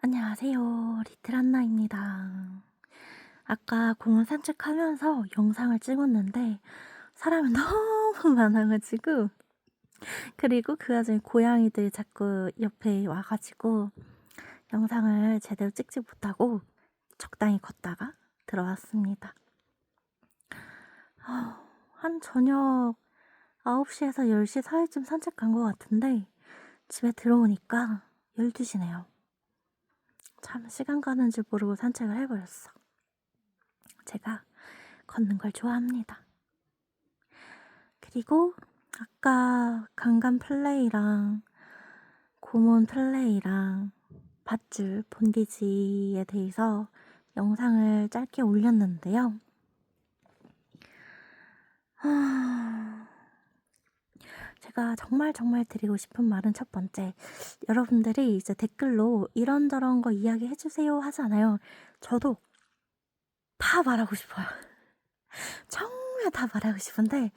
안녕하세요. 리틀 한나입니다. 아까 공원 산책하면서 영상을 찍었는데 사람이 너무 많아가지고, 그리고 그 와중에 고양이들이 자꾸 옆에 와가지고 영상을 제대로 찍지 못하고 적당히 걷다가 들어왔습니다. 한 저녁 9시에서 10시 사이쯤 산책 간 것 같은데 집에 들어오니까 12시네요. 참 시간 가는 줄 모르고 산책을 해버렸어. 제가 걷는 걸 좋아합니다. 그리고 아까 강간 플레이랑 고문 플레이랑 밧줄 본디지에 대해서 영상을 짧게 올렸는데요. 제가 정말 드리고 싶은 말은 첫 번째, 여러분들이 이제 댓글로 이런저런 거 이야기해주세요 하잖아요. 저도 다 말하고 싶어요. 정말 다 말하고 싶은데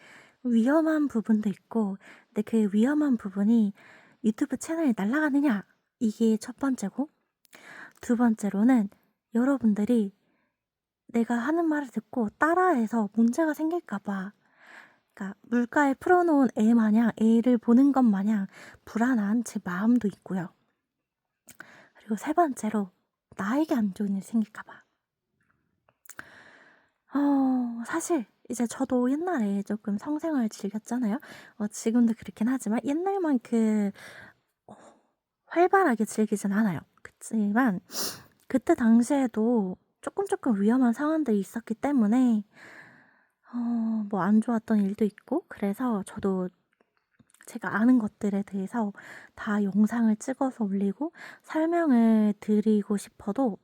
위험한 부분도 있고, 근데 그 위험한 부분이 유튜브 채널이 날아가느냐, 이게 첫 번째고, 두 번째로는 여러분들이 내가 하는 말을 듣고 따라해서 문제가 생길까봐, 그러니까 물가에 풀어놓은 애 마냥, 애를 보는 것 마냥 불안한 제 마음도 있고요. 그리고 세 번째로 나에게 안 좋은 일이 생길까봐. 사실 이제 저도 옛날에 조금 성생활 즐겼잖아요. 지금도 그렇긴 하지만 옛날만큼 활발하게 즐기진 않아요. 그치만 그때 당시에도 조금 위험한 상황들이 있었기 때문에 뭐 안 좋았던 일도 있고, 그래서 저도 제가 아는 것들에 대해서 다 영상을 찍어서 올리고 설명을 드리고 싶어도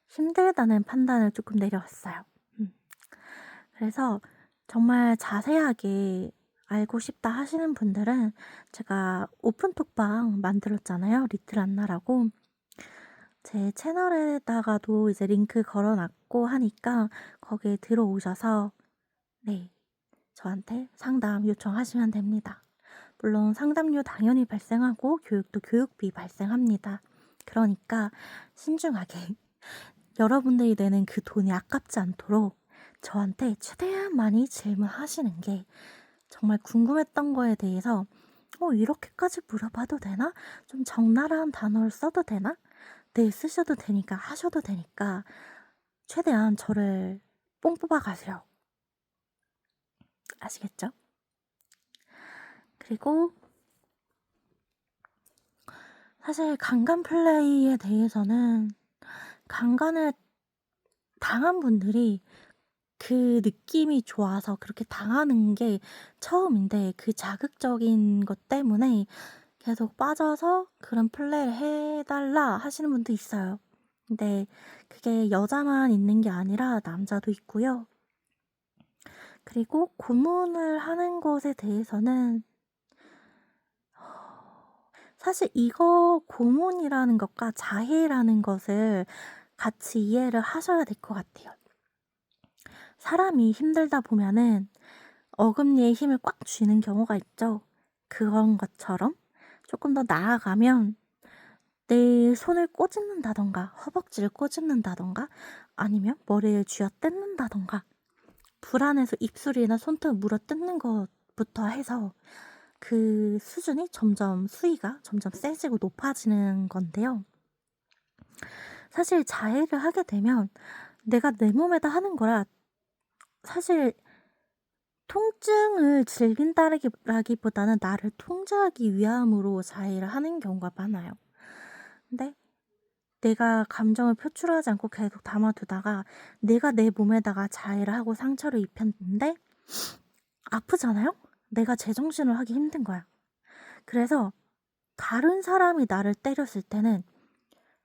힘들다는 판단을 조금 내려왔어요. 그래서 정말 자세하게 알고 싶다 하시는 분들은 제가 오픈톡방 만들었잖아요. 리틀 안나라고. 제 채널에다가도 이제 링크 걸어놨고 하니까 거기에 들어오셔서 네, 저한테 상담 요청하시면 됩니다. 물론 상담료 당연히 발생하고 교육도 교육비 발생합니다. 그러니까 신중하게 여러분들이 내는 그 돈이 아깝지 않도록 저한테 최대한 많이 질문하시는 게, 정말 궁금했던 거에 대해서 이렇게까지 물어봐도 되나? 좀 적나라한 단어를 써도 되나? 네, 쓰셔도 되니까, 하셔도 되니까 최대한 저를 뽕 뽑아 가세요. 아시겠죠? 그리고 사실 강간 플레이에 대해서는, 강간을 당한 분들이 그 느낌이 좋아서 그렇게 당하는 게 처음인데, 그 자극적인 것 때문에 계속 빠져서 그런 플레이를 해달라 하시는 분도 있어요. 근데 그게 여자만 있는 게 아니라 남자도 있고요. 그리고 고문을 하는 것에 대해서는 사실 이거 고문이라는 것과 자해라는 것을 같이 이해를 하셔야 될 것 같아요. 사람이 힘들다 보면은 어금니에 힘을 꽉 쥐는 경우가 있죠. 그런 것처럼 조금 더 나아가면 내 손을 꼬집는다던가 허벅지를 꼬집는다던가 아니면 머리를 쥐어뜯는다던가 불안해서 입술이나 손톱을 물어뜯는 것부터 해서 그 수준이 점점, 수위가 점점 세지고 높아지는 건데요. 사실 자해를 하게 되면 내가 내 몸에다 하는 거라, 사실 통증을 즐긴다라기보다는 나를 통제하기 위함으로 자해를 하는 경우가 많아요. 근데 내가 감정을 표출하지 않고 계속 담아두다가 내가 내 몸에다가 자해를 하고 상처를 입혔는데 아프잖아요? 내가 제정신을 하기 힘든 거야. 그래서 다른 사람이 나를 때렸을 때는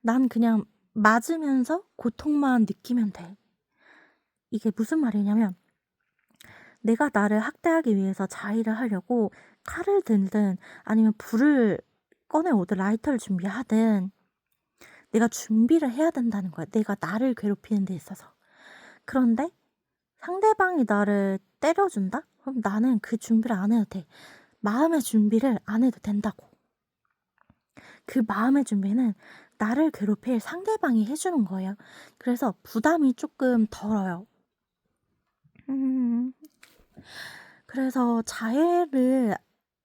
난 그냥 맞으면서 고통만 느끼면 돼. 이게 무슨 말이냐면, 내가 나를 학대하기 위해서 자의를 하려고 칼을 들든 아니면 불을 꺼내오든 라이터를 준비하든 내가 준비를 해야 된다는 거야. 내가 나를 괴롭히는 데 있어서. 그런데 상대방이 나를 때려준다? 그럼 나는 그 준비를 안 해도 돼. 마음의 준비를 안 해도 된다고. 그 마음의 준비는 나를 괴롭힐 상대방이 해 주는 거예요. 그래서 부담이 조금 덜어요. 음. 그래서 자해를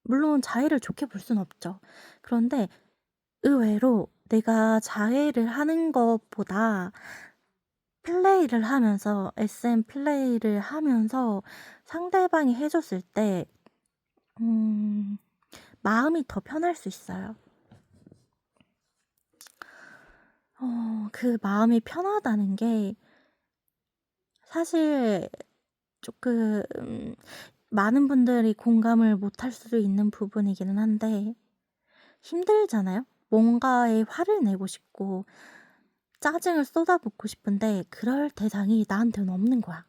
물론 자해를 좋게 볼 수는 없죠. 그런데 의외로 내가 자해를 하는 것보다 플레이를 하면서 SM 플레이를 하면서 상대방이 해 줬을 때 음 마음이 더 편할 수 있어요. 그 마음이 편하다는 게 사실 조금 많은 분들이 공감을 못할 수도 있는 부분이기는 한데 힘들잖아요. 뭔가에 화를 내고 싶고 짜증을 쏟아붓고 싶은데 그럴 대상이 나한테는 없는 거야.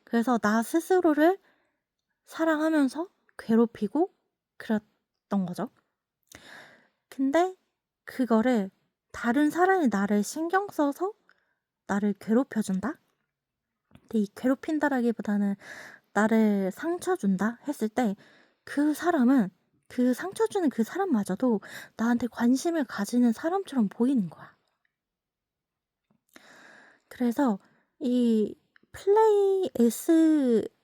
그래서 나 스스로를 사랑하면서 괴롭히고 그랬던 거죠. 근데 그거를 다른 사람이 나를 신경 써서 나를 괴롭혀 준다? 근데 이 괴롭힌다라기보다는 나를 상처 준다 했을 때 그 사람은 그 상처 주는 그 사람마저도 나한테 관심을 가지는 사람처럼 보이는 거야. 그래서 이 플레이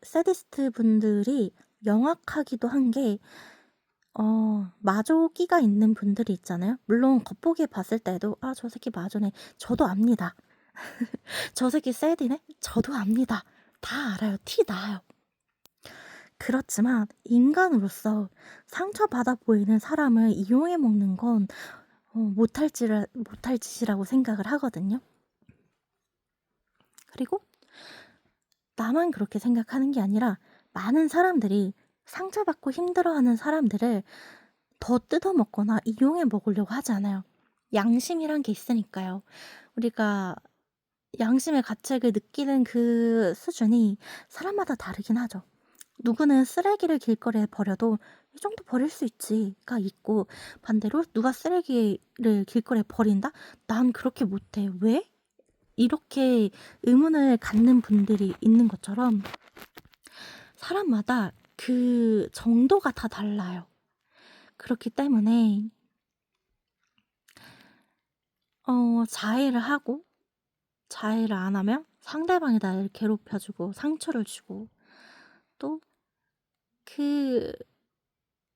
사디스트 분들이 명확하기도 한 게 마조기가 있는 분들이 있잖아요. 물론 겉보기에 봤을 때도 '아 저 새끼 마조네.' 저도 압니다. '저 새끼 새디네.' 저도 압니다. 다 알아요. 티 나요. 그렇지만 인간으로서 상처받아 보이는 사람을 이용해 먹는 건 못할 짓이라고 생각을 하거든요. 그리고 나만 그렇게 생각하는 게 아니라 많은 사람들이 상처받고 힘들어하는 사람들을 더 뜯어먹거나 이용해 먹으려고 하잖아요. 양심이란 게 있으니까요. 우리가 양심의 가책을 느끼는 그 수준이 사람마다 다르긴 하죠. 누구는 쓰레기를 길거리에 버려도 '이 정도 버릴 수 있지.'가 있고 반대로 '누가 쓰레기를 길거리에 버린다? 난 그렇게 못해. 왜?' 이렇게 의문을 갖는 분들이 있는 것처럼 사람마다 그 정도가 다 달라요. 그렇기 때문에 자해를 하고 자해를 안 하면 상대방이 나를 괴롭혀 주고 상처를 주고 또 그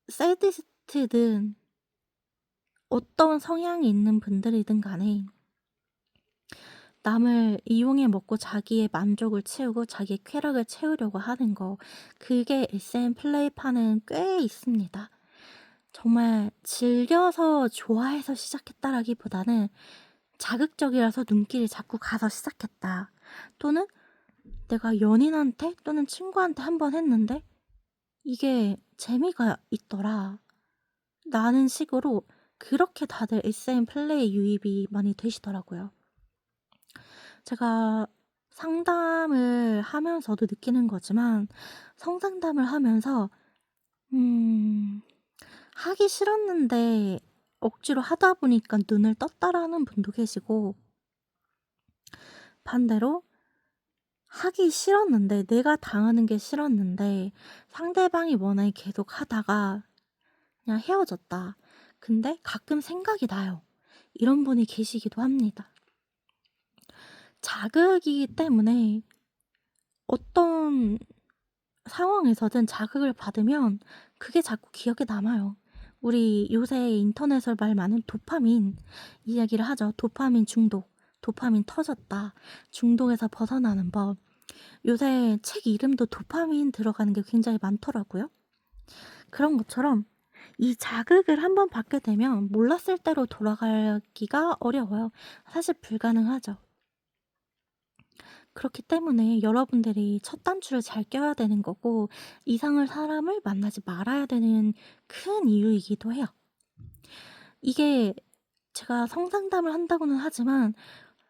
새디스트든 어떤 성향이 있는 분들이든 간에 남을 이용해 먹고 자기의 만족을 채우고 자기의 쾌락을 채우려고 하는 거 그게 SM 플레이파는 꽤 있습니다. 정말 즐겨서 좋아해서 시작했다라기보다는 자극적이라서 눈길이 자꾸 가서 시작했다. 또는 내가 연인한테 또는 친구한테 한 번 했는데 이게 재미가 있더라. 라는 식으로 그렇게 다들 SM 플레이에 유입이 많이 되시더라고요. 제가 상담을 하면서도 느끼는 거지만 성상담을 하면서 음 하기 싫었는데 억지로 하다 보니까 눈을 떴다라는 분도 계시고 반대로 하기 싫었는데 내가 당하는 게 싫었는데 상대방이 원하게 계속 하다가 그냥 헤어졌다. 근데 가끔 생각이 나요. 이런 분이 계시기도 합니다. 자극이기 때문에 어떤 상황에서든 자극을 받으면 그게 자꾸 기억에 남아요. 우리 요새 인터넷에 말 많은 도파민 이야기를 하죠. 도파민 중독, 도파민 터졌다, 중독에서 벗어나는 법. 요새 책 이름도 도파민 들어가는 게 굉장히 많더라고요. 그런 것처럼 이 자극을 한번 받게 되면 몰랐을 때로 돌아가기가 어려워요. 사실 불가능하죠. 그렇기 때문에 여러분들이 첫 단추를 잘 껴야 되는 거고 이상한 사람을 만나지 말아야 되는 큰 이유이기도 해요. 이게 제가 성상담을 한다고는 하지만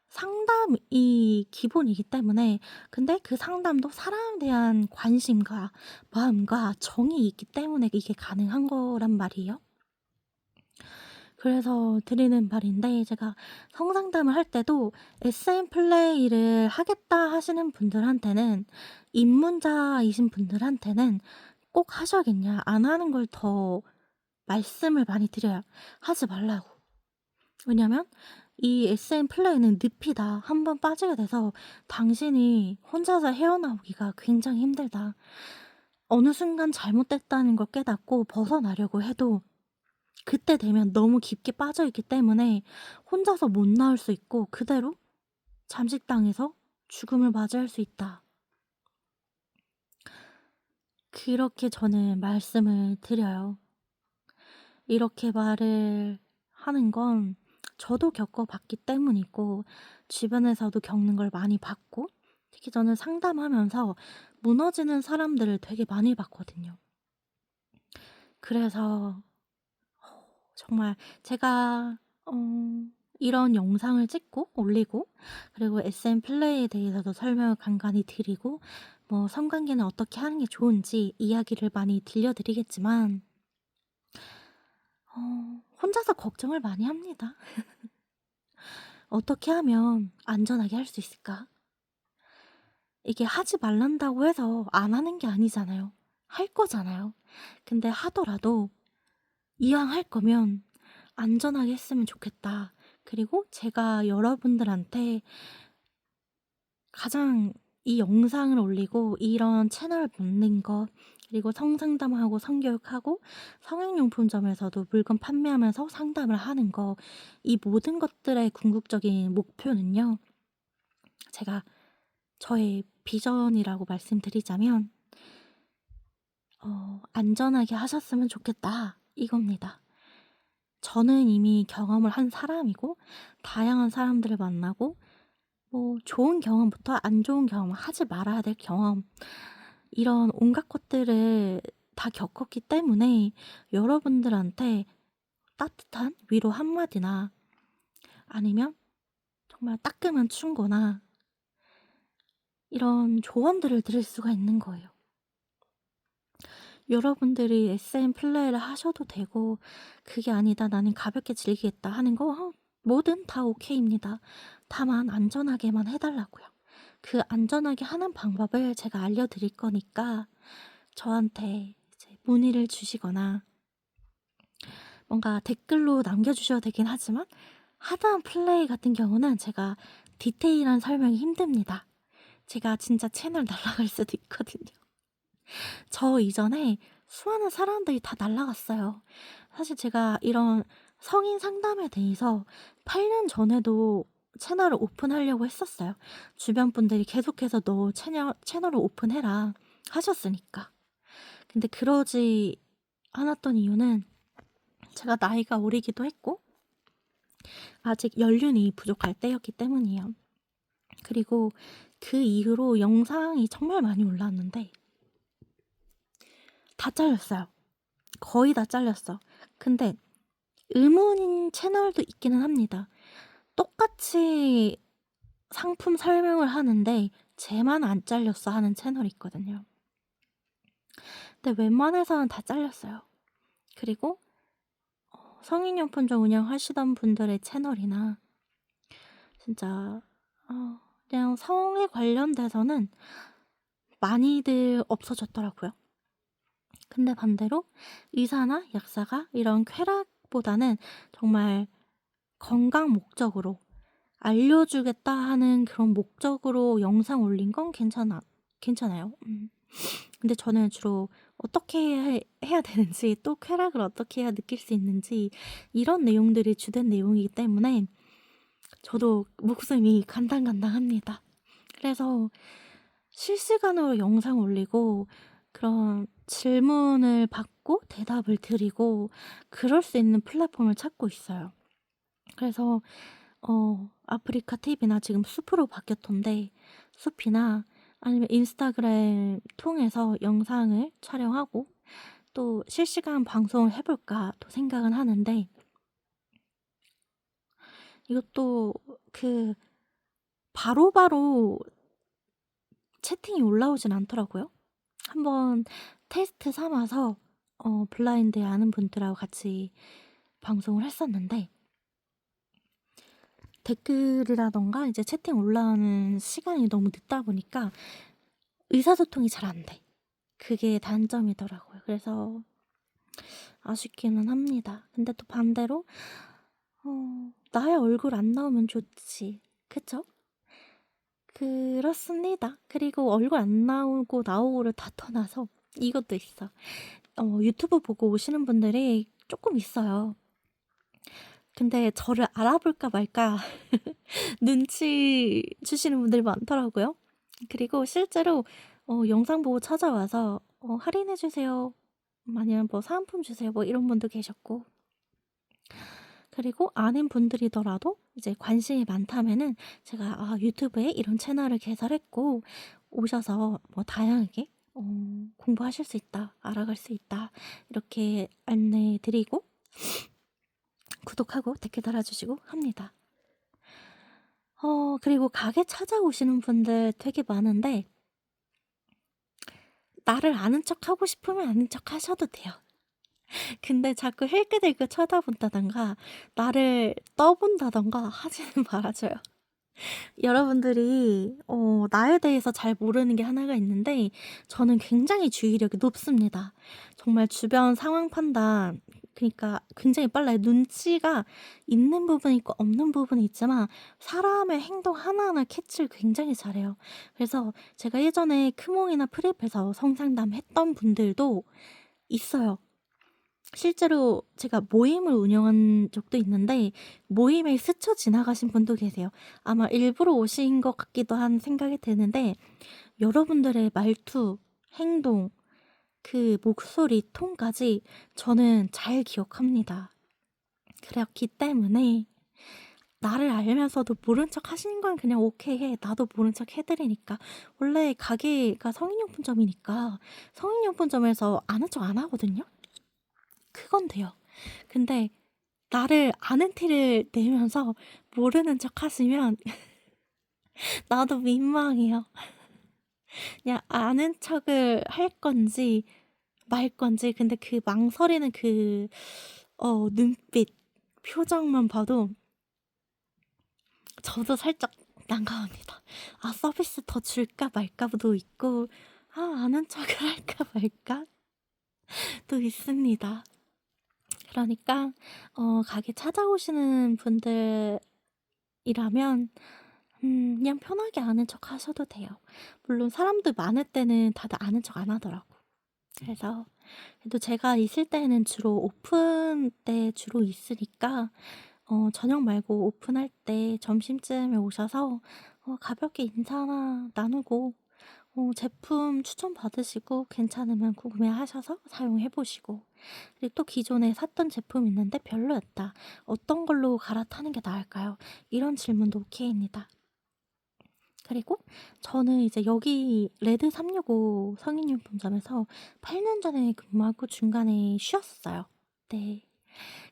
상담이 기본이기 때문에 근데 그 상담도 사람에 대한 관심과 마음과 정이 있기 때문에 이게 가능한 거란 말이에요. 그래서 드리는 말인데 제가 성상담을 할 때도 SM 플레이를 하겠다 하시는 분들한테는 입문자이신 분들한테는 꼭 하셔야겠냐 안 하는 걸 더 말씀을 많이 드려요. 하지 말라고. 왜냐면 이 SM 플레이는 늪이다. 한 번 빠지게 돼서 당신이 혼자서 헤어나오기가 굉장히 힘들다. 어느 순간 잘못됐다는 걸 깨닫고 벗어나려고 해도 그때 되면 너무 깊게 빠져 있기 때문에 혼자서 못 나올 수 있고 그대로 잠식당해서 죽음을 맞이할 수 있다. 그렇게 저는 말씀을 드려요. 이렇게 말을 하는 건 저도 겪어봤기 때문이고 주변에서도 겪는 걸 많이 봤고 특히 저는 상담하면서 무너지는 사람들을 되게 많이 봤거든요. 그래서 정말 제가 어 이런 영상을 찍고 올리고 그리고 SM 플레이에 대해서도 설명을 간간히 드리고 뭐 성관계는 어떻게 하는 게 좋은지 이야기를 많이 들려드리겠지만 혼자서 걱정을 많이 합니다. '어떻게 하면 안전하게 할 수 있을까?' 이게 하지 말란다고 해서 안 하는 게 아니잖아요. 할 거잖아요. 근데 하더라도 '이왕 할 거면 안전하게 했으면 좋겠다.' 그리고 제가 여러분들한테 가장 이 영상을 올리고 이런 채널을 만든 것 그리고 성상담하고 성교육하고 성형용품점에서도 물건 판매하면서 상담을 하는 거 이 모든 것들의 궁극적인 목표는요. 제가 저의 비전이라고 말씀드리자면 '안전하게 하셨으면 좋겠다.' 이겁니다. 저는 이미 경험을 한 사람이고 다양한 사람들을 만나고 뭐 좋은 경험부터 안 좋은 경험, 하지 말아야 될 경험 이런 온갖 것들을 다 겪었기 때문에 여러분들한테 따뜻한 위로 한마디나 아니면 정말 따끔한 충고나 이런 조언들을 드릴 수가 있는 거예요. 여러분들이 SM 플레이를 하셔도 되고 그게 아니다 나는 가볍게 즐기겠다 하는 거 뭐든 다 오케이입니다. 다만 안전하게만 해 달라고요. 그 안전하게 하는 방법을 제가 알려드릴 거니까 저한테 이제 문의를 주시거나 뭔가 댓글로 남겨주셔도 되긴 하지만 하드한 플레이 같은 경우는 제가 디테일한 설명이 힘듭니다. 제가 진짜 채널 날아갈 수도 있거든요. 저 이전에 수많은 사람들이 다 날아갔어요. 사실 제가 이런 성인 상담에 대해서 8년 전에도 채널을 오픈하려고 했었어요. 주변 분들이 계속해서 "너 채널을 오픈해라." 하셨으니까. 근데 그러지 않았던 이유는 제가 나이가 어리기도 했고 아직 연륜이 부족할 때였기 때문이에요. 그리고 그 이후로 영상이 정말 많이 올라왔는데 다 잘렸어요. 거의 다 잘렸어. 근데 의문인 채널도 있기는 합니다. 똑같이 상품 설명을 하는데 "쟤만 안 잘렸어." 하는 채널이 있거든요. 근데 웬만해서는 다 잘렸어요. 그리고 성인용품점 운영하시던 분들의 채널이나 진짜 그냥 성에 관련돼서는 많이들 없어졌더라고요. 근데 반대로 의사나 약사가 이런 쾌락보다는 정말 건강 목적으로 알려주겠다 하는 그런 목적으로 영상 올린 건 괜찮아요. 근데 저는 주로 어떻게 해야 되는지 또 쾌락을 어떻게 해야 느낄 수 있는지 이런 내용들이 주된 내용이기 때문에 저도 목숨이 간당간당합니다. 그래서 실시간으로 영상 올리고 그런 질문을 받고 대답을 드리고 그럴 수 있는 플랫폼을 찾고 있어요. 그래서 아프리카 TV나 지금 숲으로 바뀌었던데 숲이나 아니면 인스타그램 통해서 영상을 촬영하고 또 실시간 방송을 해 볼까 또 생각은 하는데 이것도 그 바로바로 채팅이 올라오진 않더라고요. 한번 테스트 삼아서 블라인드에 아는 분들하고 같이 방송을 했었는데 댓글이라든가 이제 채팅 올라오는 시간이 너무 늦다 보니까 의사소통이 잘 안 돼. 그게 단점이더라고요. 그래서 아쉽기는 합니다. 근데 또 반대로 나의 얼굴 안 나오면 좋지. 그쵸? 그렇습니다. 그리고 얼굴 안 나오고 나오고를 다 떠나서 이것도 있어. 유튜브 보고 오시는 분들이 조금 있어요. 근데 저를 알아볼까 말까 눈치 주시는 분들이 많더라고요. 그리고 실제로 영상 보고 찾아와서 "할인해 주세요." 아니면 뭐 "사은품 주세요." 뭐 이런 분도 계셨고, 그리고 아는 분들이더라도 이제 관심이 많다면은 제가 유튜브에 이런 채널을 개설했고 오셔서 뭐 다양하게 공부하실 수 있다. 알아갈 수 있다. 이렇게 안내해 드리고 구독하고 댓글 달아주시고 합니다. 그리고 가게 찾아오시는 분들 되게 많은데 나를 아는 척하고 싶으면 아는 척 하셔도 돼요. 근데 자꾸 힐끗힐끗 쳐다본다든가 나를 떠본다든가 하지는 말아줘요. 여러분들이 나에 대해서 잘 모르는 게 하나가 있는데 저는 굉장히 주의력이 높습니다. 정말 주변 상황 판단, 그니까 굉장히 빨라요. 눈치가 있는 부분이 있고 없는 부분이 있지만 사람의 행동 하나하나 캐치를 굉장히 잘해요. 그래서 제가 예전에 크몽이나 프랩에서 성상담 했던 분들도 있어요. 실제로 제가 모임을 운영한 적도 있는데 모임에 스쳐 지나가신 분도 계세요. 아마 일부러 오신 것 같기도 한 생각이 드는데 여러분들의 말투, 행동, 그 목소리 톤까지 저는 잘 기억합니다. 그렇기 때문에 나를 알면서도 모른 척 하시는 건 그냥 오케이 해. 나도 모른 척 해드리니까. 원래 가게가 성인용품점이니까 성인용품점에서 아는 척 안 하거든요. 그건 돼요. 근데 나를 아는 티를 내면서 모르는 척 하시면 나도 민망해요. 그냥 아는 척을 할 건지 말 건지. 근데 그 망설이는 그 눈빛, 표정만 봐도 저도 살짝 난감합니다. 서비스 더 줄까 말까도 있고, 아는 척을 할까 말까도 있습니다. 그러니까 가게 찾아오시는 분들이라면 그냥 편하게 아는 척 하셔도 돼요. 물론 사람들 많을 때는 다들 아는 척 안 하더라고. 그래서 그래도 제가 있을 때는 주로 오픈 때 주로 있으니까 저녁 말고 오픈할 때 점심쯤에 오셔서 가볍게 인사나 나누고 제품 추천 받으시고 괜찮으면 구매하셔서 사용해 보시고, 그리고 또 기존에 샀던 제품 있는데 별로였다. 어떤 걸로 갈아타는 게 나을까요? 이런 질문도 오케이입니다. 그리고 저는 이제 여기 레드 365 성인용품점에서 8년 전에 근무하고 중간에 쉬었어요. 네.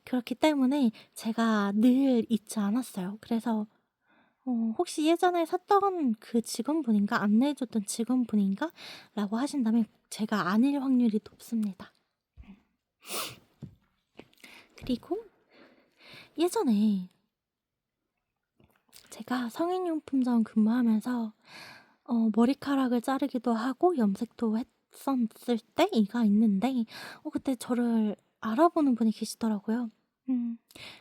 그렇기 때문에 제가 늘 잊지 않았어요. 그래서 혹시 예전에 샀던 그 직원분인가? 안내해 줬던 직원분인가? 라고 하신다면 제가 아닐 확률이 높습니다. 그리고 예전에 제가 성인용품점 근무하면서 머리카락을 자르기도 하고 염색도 했었을 때가 있는데 그때 저를 알아보는 분이 계시더라고요.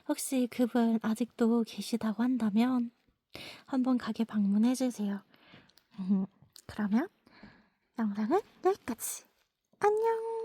혹시 그분 아직도 계시다고 한다면 한번 가게 방문해 주세요. 그러면 영상은 여기까지. 안녕.